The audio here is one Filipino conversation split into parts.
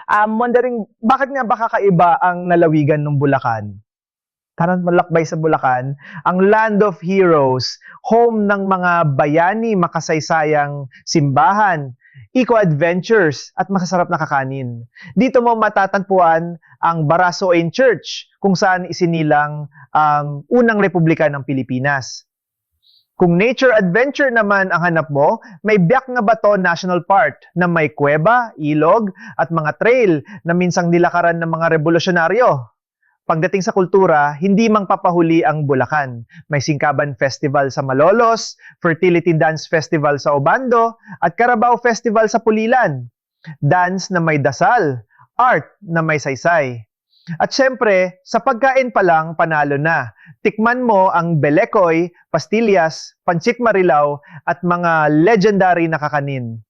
Wondering, bakit nga ba kakaiba ang lalawigan ng Bulacan? Tara malakbay sa Bulacan, ang Land of Heroes, home ng mga bayani makasaysayang simbahan, eco-adventures at masasarap na kakanin. Dito mo matatagpuan ang Barasoain Church, kung saan isinilang ang unang republika ng Pilipinas. Kung nature adventure naman ang hanap mo, may Biak nga Bato National Park na may kuweba, ilog at mga trail na minsang nilakaran ng mga revolusyonaryo. Pagdating sa kultura, hindi mang papahuli ang Bulacan. May Singkaban Festival sa Malolos, Fertility Dance Festival sa Obando, at Carabao Festival sa Pulilan. Dance na may dasal, art na may saysay. At syempre, sa pagkain pa lang, panalo na. Tikman mo ang belekoy, pastillas, pancit marilaw, at mga legendary na kakanin.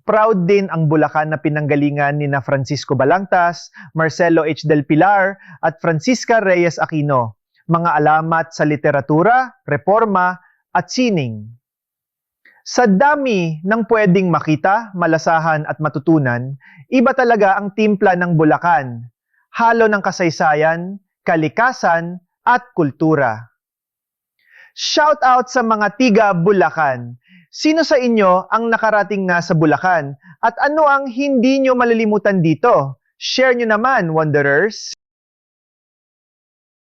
Proud din ang Bulacan na pinanggalingan ni na Francisco Balangtas, Marcelo H. Del Pilar, at Francisca Reyes Aquino. Mga alamat sa literatura, reforma, at sining. Sa dami ng pwedeng makita, malasahan at matutunan, iba talaga ang timpla ng Bulacan. Halo ng kasaysayan, kalikasan, at kultura. Shout out sa mga tiga Bulacan. Sino sa inyo ang nakarating na sa Bulacan? At ano ang hindi nyo malilimutan dito? Share nyo naman, Wanderers!